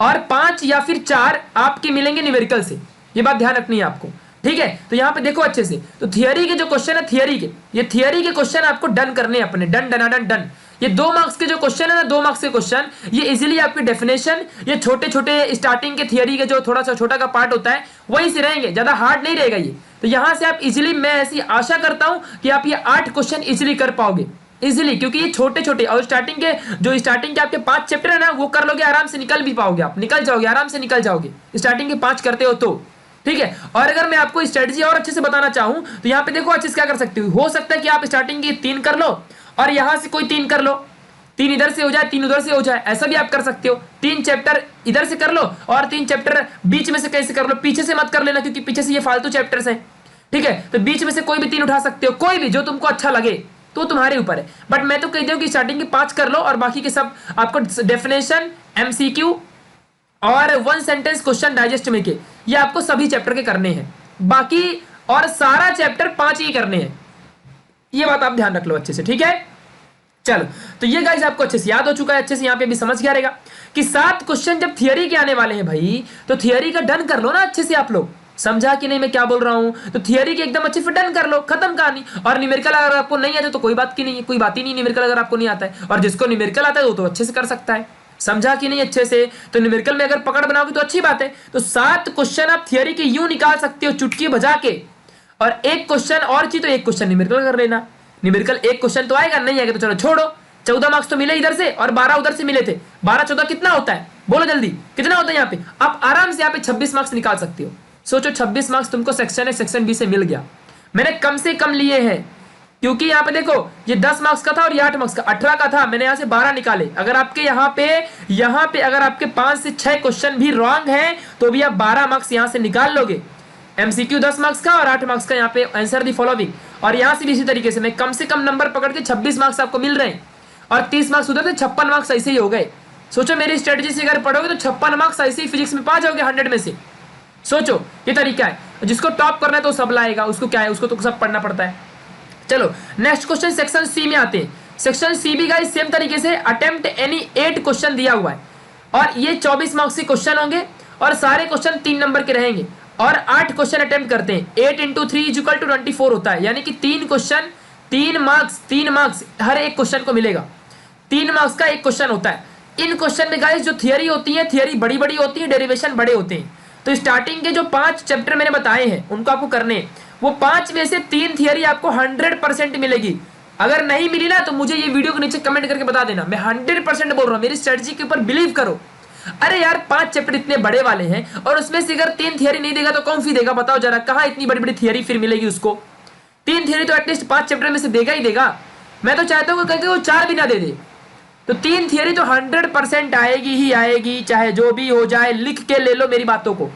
और 5 या फिर 4 आपके मिलेंगे न्यूमेरिकल से। ये बात ध्यान रखनी है आपको, ठीक है। तो यहाँ पे देखो अच्छे से, तो थियरी के जो क्वेश्चन है, थियरी के, ये थियरी के क्वेश्चन आपको डन करने हैं अपने, डन डनाडन डन। ये 2 मार्क्स के जो क्वेश्चन है ना, 2 मार्क्स के क्वेश्चन, ये इजीली आपकी डेफिनेशन, ये छोटे छोटे स्टार्टिंग के थियरी के जो थोड़ा सा छोटा का पार्ट होता है वहीं से रहेंगे, ज्यादा हार्ड नहीं रहेगा ये। तो यहां से आप इजीली, मैं ऐसी आशा करता हूं कि आप ये 8 क्वेश्चन इजीली कर पाओगे, इजीली, क्योंकि ये छोटे छोटे, और स्टार्टिंग के आपके 5 चैप्टर है ना, वो कर लोगे आराम से, निकल भी पाओगे, आप निकल जाओगे, आराम से निकल जाओगे स्टार्टिंग के 5 करते हो तो, ठीक है। और अगर मैं आपको स्ट्रेटजी और अच्छे से बताना चाहूं तो यहाँ पे देखो अच्छे से क्या कर सकते हो सकता है कि आप स्टार्टिंग की 3 कर लो और यहां से कोई 3 कर लो, 3 इधर से हो जाए, 3 उधर से हो जाए, ऐसा भी आप कर सकते हो। 3 चैप्टर इधर से कर लो और 3 चैप्टर बीच में से कैसे कर लो, पीछे से मत कर लेना, क्योंकि पीछे से ये फालतू चैप्टर्स हैं, ठीक है। तो बीच में से कोई भी 3 उठा सकते हो, कोई भी जो तुमको अच्छा लगे, तो तुम्हारे ऊपर है। बट मैं तो कहती हूँ कि स्टार्टिंग के 5 कर लो और बाकी के सब आपको डेफिनेशन, एमसीक्यू और 1 सेंटेंस क्वेश्चन डाइजेस्ट में के, ये आपको सभी चैप्टर के करने हैं, बाकी और सारा चैप्टर 5 ही करने हैं, ये बात आप ध्यान रख लो अच्छे से, ठीक है। चलो, तो ये गाइस आपको अच्छे से याद हो चुका है, अच्छे से यहाँ पे भी समझ गया रहेगा कि 7 क्वेश्चन जब थियरी के आने वाले हैं भाई, तो थियरी का डन कर लो ना अच्छे से। आप लोग समझा कि नहीं मैं क्या बोल रहा हूं? तो थियरी के एकदम अच्छे से डन कर लो, खत्म कहानी। और न्यूमेरिकल अगर आपको नहीं आता तो कोई बात की नहीं है, कोई बात ही नहीं, न्यूमेरिकल अगर आपको नहीं आता है, और जिसको न्यूमेरिकल आता है वो तो अच्छे से कर सकता है, समझा कि नहीं अच्छे से। तो न्यूमेरिकल में अगर पकड़ बनाओगे तो अच्छी बात है। तो 7 क्वेश्चन आप थियरी के यूं निकाल सकते हो चुटकी बजा के, और एक क्वेश्चन और चाहिए तो एक क्वेश्चन न्यूमेरिकल कर लेना। न्यूमेरिकल एक क्वेश्चन तो आएगा, नहीं आएगा तो चलो छोड़ो। 14 मार्क्स तो मिले इधर से और 12 उधर से मिले थे, 12 14 कितना होता है बोलो जल्दी, कितना होता है यहाँ पे? आप आराम से यहाँ पे 26 मार्क्स निकाल सकते हो। सोचो 26 मार्क्स तुमको सेक्शन ए सेक्शन बी से मिल गया। मैंने कम से कम लिए हैं, क्योंकि यहाँ पे देखो ये 10 मार्क्स का था और ये 8 मार्क्स का, 18 का था, मैंने यहाँ से 12 निकाले। अगर आपके यहाँ पे अगर आपके 5 से 6 क्वेश्चन भी रॉन्ग है तो भी आप 12 मार्क्स यहाँ से निकाल लोगे। एमसीक्यू 10 मार्क्स का और 8 मार्क्स का यहाँ पे आंसर दी फॉलोइंग, और यहाँ से भी इसी तरीके से मैं कम से कम नंबर पकड़ के 26 मार्क्स आपको मिल रहे हैं, और 30 मार्क्स उधर से 56 मार्क्स ऐसे ही हो गए। सोचो मेरी स्ट्रेटजी से अगर पढ़ोगे तो 56 मार्क्स ऐसे ही फिजिक्स में पा जाओगे 100 में से। सोचो ये तरीका है, जिसको टॉप करना है तो सब लाएगा, उसको क्या है, उसको तो सब पढ़ना पड़ता है। चलो नेक्स्ट क्वेश्चन सेक्शन सी में आते हैं। सेक्शन सी भी गाइस सेम तरीके से अटेम्प्ट एनी 8 क्वेश्चन दिया हुआ है, और ये 24 मार्क्स के क्वेश्चन होंगे, और सारे क्वेश्चन 3 नंबर के रहेंगे, और 8 क्वेश्चन अटेम्प्ट करते हैं। 8 × 3 = 24 होता है, यानी कि 3 क्वेश्चन 3 मार्क्स हर एक क्वेश्चन को मिलेगा। 3 मार्क्स का एक क्वेश्चन होता है। इन क्वेश्चन में गाइस जो थियरी होती है, थियरी बड़ी बड़ी होती है, डेरिवेशन बड़े होते हैं। तो स्टार्टिंग के जो 5 चैप्टर मैंने बताए हैं उनको आपको करने हैं, वो 5 में से 3 थियरी आपको 100% मिलेगी। अगर नहीं मिली ना तो मुझे ये वीडियो के नीचे कमेंट करके बता देना, मैं 100% बोल रहा हूँ, मेरी स्ट्रेटजी के ऊपर बिलीव करो। अरे यार 5 चैप्टर इतने बड़े वाले हैं, और उसमें से अगर 3 थियरी नहीं देगा तो कौन सी देगा बताओ जरा, कहाँ इतनी बड़ी बड़ी थियरी फिर मिलेगी उसको? 3 थियरी तो एटलीस्ट 5 चैप्टर में से देगा ही देगा। मैं तो चाहता हूँ कि वो 4 भी ना दे दे, तो 3 थियरी तो 100% आएगी ही आएगी, चाहे जो भी हो जाए। लिख के ले लो मेरी बातों को,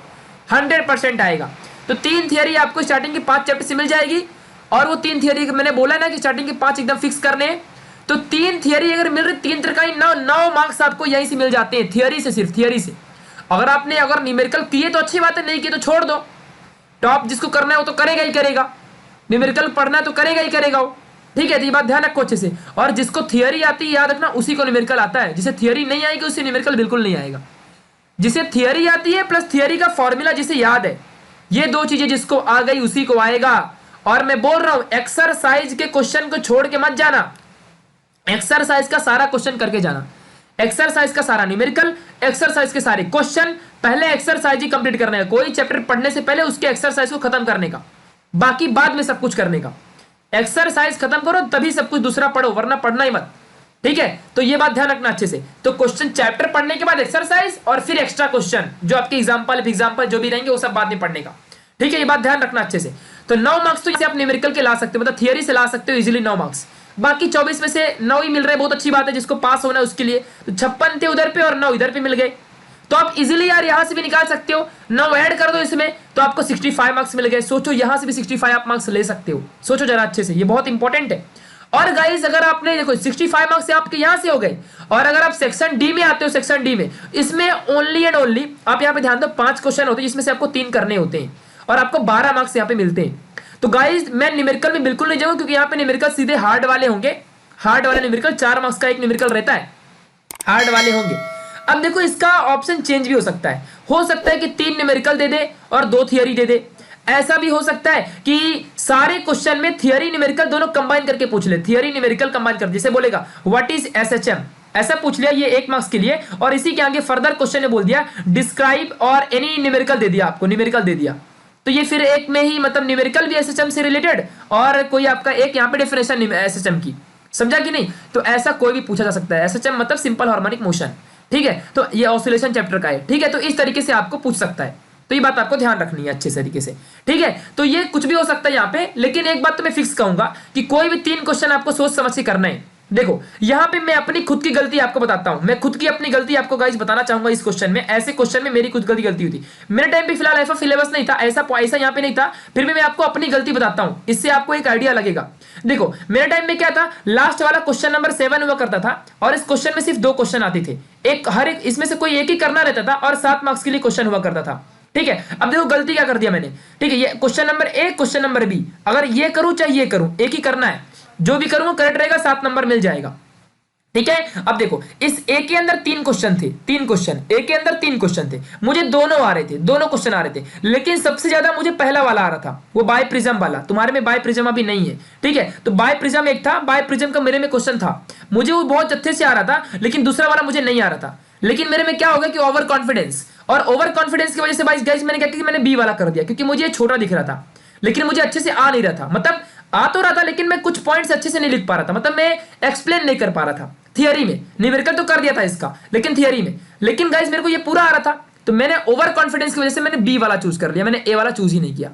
100% आएगा। तो 3 थियरी आपको स्टार्टिंग के 5 चैप्टर से मिल जाएगी, और वो 3 थियरी मैंने बोला ना कि स्टार्टिंग के 5 एकदम फिक्स करने हैं, तो 3 थियरी अगर मिल रही, 3 त्रिकाई 9 मार्क्स आपको यहीं से मिल जाते हैं, थियरी से, सिर्फ थियरी से। अगर न्यूमेरिकल किए तो अच्छी बात है, नहीं किए तो छोड़ दो। टॉप जिसको करना है वो तो करेगा ही करेगा, न्यूमेरिकल पढ़ना है तो करेगा ही करेगा वो, ठीक है। तो ये बात ध्यान रखो अच्छे से। और जिसको थियरी आती है याद रखना, उसी को न्यूमेरिकल आता है। जिसे थियरी नहीं आएगी उसे न्यूमेरिकल बिल्कुल नहीं आएगा। जिसे थियरी आती है प्लस थियरी का फॉर्मूला जिसे याद है, ये 2 चीजें जिसको आ गई उसी को आएगा। और मैं बोल रहा हूं एक्सरसाइज के क्वेश्चन को छोड़ के मत जाना, एक्सरसाइज का सारा क्वेश्चन करके जाना। एक्सरसाइज का सारा न्यूमेरिकल, एक्सरसाइज के सारे क्वेश्चन, पहले एक्सरसाइज ही कंप्लीट करने का। कोई चैप्टर पढ़ने से पहले उसके एक्सरसाइज को खत्म करने का, बाकी बाद में सब कुछ करने का। एक्सरसाइज खत्म करो तभी सब कुछ दूसरा पढ़ो, वरना पढ़ना ही मत, ठीक है। तो ये बात ध्यान रखना अच्छे से। तो क्वेश्चन चैप्टर पढ़ने के बाद एक्सरसाइज, और फिर एक्स्ट्रा क्वेश्चन जो आपके एग्जांपल जो भी रहेंगे वो सब बाद में पढ़ने का, ठीक है। ये बात ध्यान रखना अच्छे से। तो 9 मार्क्स तो इसे आप न्यूमेरिकल के ला सकते हो, मतलब थियरी से ला सकते हो इजीली 9 मार्क्स। बाकी 24 में से 9 ही मिल रहे हैं, बहुत अच्छी बात है, जिसको पास होना है उसके लिए। तो 56 थे उधर पे और 9 इधर पे मिल गए, तो आप इजीली यार यहां से भी निकाल सकते हो। 9 ऐड कर दो इसमें तो आपको 65 मार्क्स मिल गए। सोचो यहां से भी 65 आप मार्क्स ले सकते हो, सोचो जरा अच्छे से, ये बहुत इंपॉर्टेंट है। और गाइस अगर आपने देखो 65 मार्क्स आपके यहां से हो गए, और अगर आप सेक्शन डी में आते हो, सेक्शन डी में इसमें ओनली एंड ओनली आप यहां पे ध्यान दो 5 क्वेश्चन होते हैं, जिसमें से आपको 3 करने होते हैं, और आपको 12 मार्क्स यहां पे मिलते हैं। तो गाइस मैं न्यूमेरिकल में बिल्कुल नहीं जाऊंगा, क्योंकि यहाँ पे न्यूमेरिकल सीधे हार्ड वाले होंगे। हार्ड वाले न्यूमेरिकल 4 मार्क्स का एक न्यूमेरिकल रहता है, हार्ड वाले होंगे। अब देखो इसका ऑप्शन चेंज भी हो सकता है कि 3 न्यूमेरिकल दे दे और 2 थियरी दे दे। ऐसा भी हो सकता है कि सारे क्वेश्चन में थियरी न्यूमेरिकल दोनों कंबाइन करके पूछ ले, थियरी न्यूमेरिकल कंबाइन कर, जैसे बोलेगा व्हाट इज एसएचएम, ऐसा पूछ लिया ये 1 मार्क्स के लिए, और इसी के आगे फर्दर क्वेश्चन ने बोल दिया डिस्क्राइब और एनी न्यूमेरिकल दे दिया, आपको न्यूमेरिकल दे दिया, तो ये फिर एक में ही मतलब न्यूमेरिकल भी एसएचएम से रिलेटेड और कोई आपका एक यहाँ पे डेफिनेशन एसएचएम की, समझा कि नहीं। तो ऐसा कोई भी पूछा जा सकता है, एसएचएम मतलब सिंपल हार्मोनिक मोशन, ठीक है, तो ये ऑसिलेशन चैप्टर का है, ठीक है, तो इस तरीके से आपको पूछ सकता है, तो ये बात आपको ध्यान रखनी है अच्छे तरीके से, ठीक है। तो ये कुछ भी हो सकता है यहाँ पे, लेकिन एक बात तो मैं फिक्स कहूंगा कि कोई भी 3 क्वेश्चन आपको सोच समझ के करना है। देखो यहाँ पे मैं अपनी खुद की गलती आपको बताता हूं, मैं खुद की अपनी गलती आपको गाइस बताना चाहूंगा इस क्वेश्चन में, ऐसे क्वेश्चन में मेरी खुद गलती हुई थी, मेरे टाइम पे फिलहाल ऐसा सिलेबस नहीं था, ऐसा यहाँ पे नहीं था, फिर भी मैं आपको अपनी गलती बताता हूं, इससे आपको एक आइडिया लगेगा। देखो मेरे टाइम में क्या था, लास्ट वाला क्वेश्चन नंबर 7 हुआ करता था, और इस क्वेश्चन में सिर्फ 2 क्वेश्चन आते थे, एक हर एक इसमें से कोई एक ही करना रहता था, और 7 मार्क्स के लिए क्वेश्चन हुआ करता था, ठीक है। अब देखो गलती क्या कर दिया मैंने, ठीक है, ये question number A question number B, अगर ये करूं चाहे ये करूं, एक ही करना है, जो भी करूंगा करेक्ट रहेगा, 7 नंबर मिल जाएगा, ठीक है। अब देखो इस ए के अंदर 3 क्वेश्चन थे, 3 क्वेश्चन ए के अंदर 3 क्वेश्चन थे, मुझे दोनों आ रहे थे, दोनों क्वेश्चन आ रहे थे, लेकिन सबसे ज्यादा मुझे पहला वाला आ रहा था, वो बाय प्रिज्म वाला, तुम्हारे में बाय प्रिज्म अभी नहीं है, ठीक है, तो बाय प्रिज्म एक था, बाय प्रिज्म का मेरे में क्वेश्चन था, मुझे वो बहुत अच्छे से आ रहा था, लेकिन दूसरा वाला मुझे नहीं आ रहा था, लेकिन मेरे में क्या होगा कि ओवर कॉन्फिडेंस, और ओवर कॉन्फिडेंस की वजह से गाइस मैंने क्या किया, मैंने बी वाला कर दिया, क्योंकि मुझे छोटा दिख रहा था, लेकिन मुझे अच्छे से आ नहीं रहा था, मतलब आ तो रहा था लेकिन मैं कुछ पॉइंट्स अच्छे से नहीं लिख पा रहा था, मतलब मैं एक्सप्लेन नहीं कर पा रहा था थियरी में, न्यूमेरिकल तो कर दिया था इसका लेकिन थियरी में, लेकिन गाइस मेरे को ये पूरा आ रहा था, तो मैंने ओवर कॉन्फिडेंस की वजह से मैंने बी वाला चूज कर लिया, मैंने ए वाला चूज ही नहीं किया,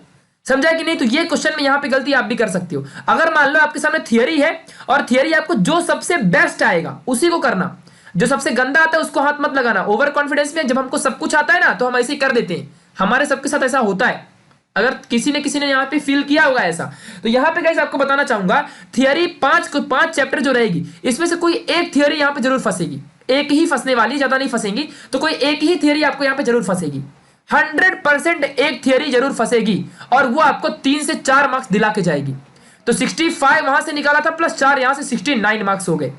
समझा कि नहीं। तो ये क्वेश्चन में यहाँ पे गलती आप भी कर सकते हो, अगर मान लो आपके सामने थियरी है और थियरी आपको जो सबसे बेस्ट आएगा उसी को करना, जो सबसे गंदा आता है उसको हाथ मत लगाना। ओवर कॉन्फिडेंस में जब हमको सब कुछ आता है ना तो हम ऐसे ही कर देते हैं, हमारे सबके साथ ऐसा होता है, अगर किसी ने यहाँ पे फील किया होगा ऐसा। तो यहाँ पे गाइस आपको बताना चाहूंगा थियरी 5 चैप्टर जो रहेगी इसमें से कोई एक थियरी यहाँ पे जरूर फंसेगी, एक ही फंसने वाली, ज्यादा नहीं फंसेगी, तो कोई एक ही थियरी आपको यहाँ पे जरूर फंसेगी, 100% एक थियरी जरूर फंसेगी, और वो आपको 3 से 4 मार्क्स दिला के जाएगी। तो 65 वहां से निकाला था प्लस 4 यहां से 69 मार्क्स हो गए,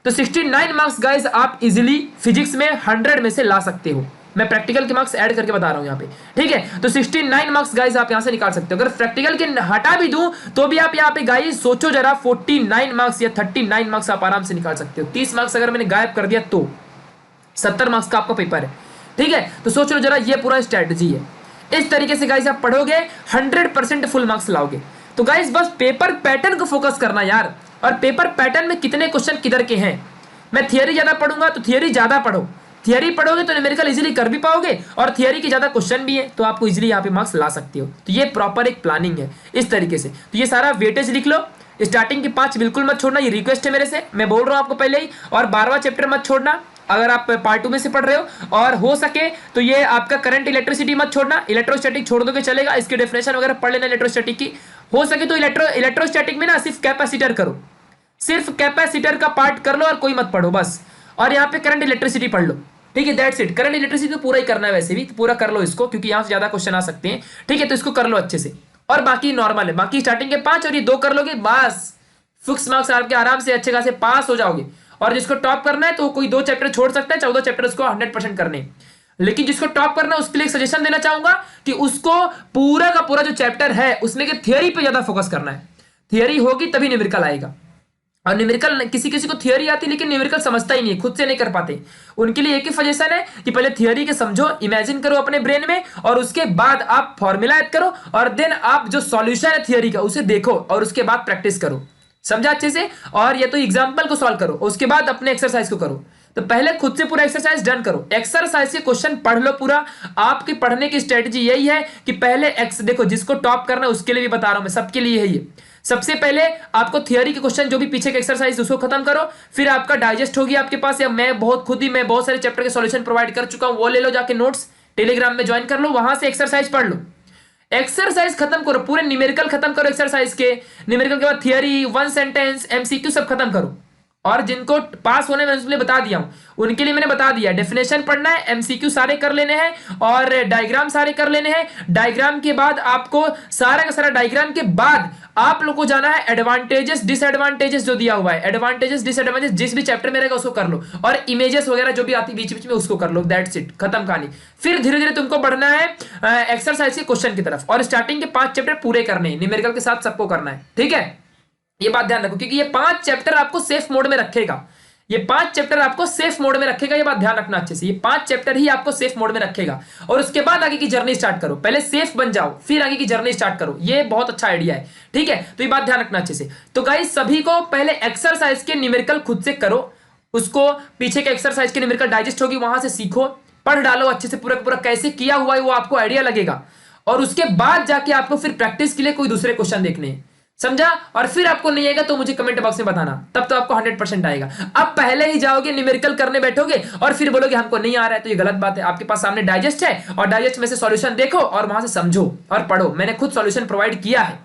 तो 69 मार्क्स गाइस आप इजिली फिजिक्स में 100 में से ला सकते हो, मैं प्रैक्टिकल के मार्क्स ऐड करके बता रहा हूं यहाँ पे, ठीक है। तो 69 मार्क्स गाइस आप यहां से निकाल सकते हो, अगर प्रैक्टिकल के हटा भी दूं तो भी आप यहाँ पे गाइस सोचो जरा 49 मार्क्स या 39 मार्क्स आप आराम से निकाल सकते हो। 30 मार्क्स अगर मैंने गायब कर दिया तो 70 मार्क्स का आपका पेपर है, ठीक है। तो सोच लो जरा, ये पूरा स्ट्रेटजी है, इस तरीके से गाइस आप पढ़ोगे 100% फुल मार्क्स लाओगे। तो गाइस बस पेपर पैटर्न को फोकस करना यार, और पेपर पैटर्न में कितने क्वेश्चन किधर के हैं। मैं थियरी ज्यादा पढ़ूंगा तो थियरी ज्यादा पढ़ो, थियरी पढ़ोगे तो न्यूमेरिकल इजीली कर भी पाओगे, और थियरी के ज्यादा क्वेश्चन भी है तो आपको इजीली यहाँ पे मार्क्स ला सकते हो। तो ये प्रॉपर एक प्लानिंग है इस तरीके से। तो ये सारा वेटेज लिख लो, स्टार्टिंग के 5 बिल्कुल मत छोड़ना, ये रिक्वेस्ट है मेरे से, मैं बोल रहा हूँ आपको पहले ही, और 12वां चैप्टर मत छोड़ना अगर आप पार्ट 2 में से पढ़ रहे हो, और हो सके तो ये आपका करंट इलेक्ट्रिसिटी मत छोड़ना, इलेक्ट्रोस्टैटिक छोड़ दोगे चलेगा, इसकी डेफिनेशन वगैरह पढ़ लेना इलेक्ट्रोस्टैटिक की। हो सके तो इलेक्ट्रोस्टैटिक में ना सिर्फ कैपेसिटर करो, सिर्फ कैपेसिटर का पार्ट कर लो और कोई मत पढ़ो बस, और यहाँ पे करंट इलेक्ट्रिसिटी पढ़ लो, ठीक है, दैट्स इट। करंट इलेक्ट्रिसिटी तो पूरा ही करना है वैसे भी, तो पूरा कर लो इसको, क्योंकि यहाँ से ज्यादा क्वेश्चन आ सकते हैं, ठीक है, तो इसको कर लो अच्छे से, और बाकी नॉर्मल है, बाकी स्टार्टिंग के 5 और ये 2 कर लोगे बस, फिक्स मार्क्स आपके आराम से अच्छे खासे पास हो जाओगे। और जिसको टॉप करना है तो कोई 2 चैप्टर छोड़ सकता है, 14 चैप्टर उसको 100% करने, लेकिन जिसको टॉप करना है उसके लिए एक सजेशन देना चाहूंगा कि उसको पूरा का पूरा जो चैप्टर है उसमें के थियरी पे ज्यादा फोकस करना है, थियरी होगी तभी न्यूमेरिकल आएगा। और न्यूमेरिकल किसी किसी को थियरी आती है लेकिन न्यूमेरिकल समझता ही नहीं है, खुद से नहीं कर पाते, उनके लिए एक ही सजेशन है कि पहले थियरी के समझो, इमेजिन करो अपने ब्रेन में, और उसके बाद आप फॉर्मूला याद करो, और देन आप जो सॉल्यूशन है थियरी का उसे देखो, और उसके बाद प्रैक्टिस करो, समझा अच्छे से। और ये तो एग्जाम्पल को सॉल्व करो, उसके बाद अपने एक्सरसाइज को करो। तो पहले खुद से पूरा एक्सरसाइज डन करो, एक्सरसाइज के क्वेश्चन पढ़ लो पूरा। आपकी पढ़ने की स्ट्रेटजी यही है कि पहले देखो जिसको टॉप करना है उसके लिए भी बता रहा हूं मैं, सबके लिए है ये। सबसे पहले आपको थियरी के क्वेश्चन जो भी पीछे के एक्सरसाइज उसको खत्म करो, फिर आपका डाइजेस्ट होगी आपके पास, या मैं बहुत सारे चैप्टर के सॉल्यूशन प्रोवाइड कर चुका हूं, वो ले लो जाके नोट्स, टेलीग्राम में ज्वाइन कर लो, वहां से एक्सरसाइज पढ़ लो, एक्सरसाइज खत्म करो, पूरे न्यूमेरिकल खत्म करो एक्सरसाइज के, न्यूमेरिकल के बाद थियरी, 1 सेंटेंस, एमसीक्यू सब खत्म करो, और जिनको पास होने में उसके लिए बता दिया हूं, उनके लिए मैंने बता दिया डेफिनेशन पढ़ना है, एमसीक्यू सारे कर लेने हैं और डायग्राम सारे कर लेने हैं। डायग्राम के बाद आपको सारा का सारा डायग्राम के बाद आप लोग को जाना है एडवांटेजेस डिसएडवांटेजेस जो दिया हुआ है, एडवांटेजेस डिसएडवांटेजेस जिस भी चैप्टर में रहेगा उसको कर लो, और इमेजेस वगैरह जो भी आती बीच बीच में उसको कर लो, दैट्स इट, खत्म कहानी। फिर धीरे धीरे तुमको बढ़ना है एक्सरसाइज के क्वेश्चन की तरफ, और स्टार्टिंग के 5 चैप्टर पूरे करने हैं, न्यूमेरिकल के साथ सबको करना है, ठीक है। ये बात ध्यान रखो, क्योंकि ये 5 चैप्टर आपको सेफ मोड में रखेगा, ये 5 चैप्टर आपको सेफ मोड में रखेगा, ये बात ध्यान रखना अच्छे से, ये 5 चैप्टर ही आपको सेफ मोड में रखेगा, और उसके बाद आगे की जर्नी स्टार्ट करो। पहले सेफ बन जाओ फिर आगे की जर्नी स्टार्ट करो, ये बहुत अच्छा आइडिया है, ठीक है। तो ये बात ध्यान रखना अच्छे से। तो गाइस सभी को पहले एक्सरसाइज के न्यूमेरिकल खुद से करो, उसको पीछे के एक्सरसाइज के न्यूमेरिकल डाइजेस्ट होगी, वहां से सीखो, पढ़ डालो अच्छे से, पूरा पूरा कैसे किया हुआ है वो आपको आइडिया लगेगा, और उसके बाद जाके आपको फिर प्रैक्टिस के लिए कोई दूसरे क्वेश्चन देखने हैं, समझा। और फिर आपको नहीं आएगा तो मुझे कमेंट बॉक्स में बताना, तब तो आपको 100% आएगा। अब पहले ही जाओगे न्यूमेरिकल करने बैठोगे और फिर बोलोगे हमको नहीं आ रहा है, तो ये गलत बात है। आपके पास सामने डाइजेस्ट है और डाइजेस्ट में से सॉल्यूशन देखो और वहां से समझो और पढ़ो, मैंने खुद सॉल्यूशन प्रोवाइड किया है,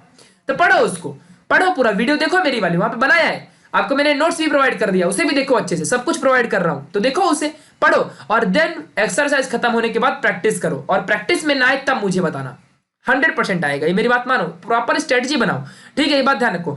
तो पढ़ो उसको, पढ़ो पूरा वीडियो देखो मेरी वाली, वहां पे बनाया है, आपको मैंने नोट्स भी प्रोवाइड कर दिया, उसे भी देखो अच्छे से, सब कुछ प्रोवाइड कर रहा हूं, तो देखो उसे, पढ़ो, और देन एक्सरसाइज खत्म होने के बाद प्रैक्टिस करो, और प्रैक्टिस में ना आए तब मुझे बताना, 100% आएगा, ये मेरी बात मानो, प्रॉपर स्ट्रेटजी बनाओ, ठीक है, ये बात ध्यान रखो।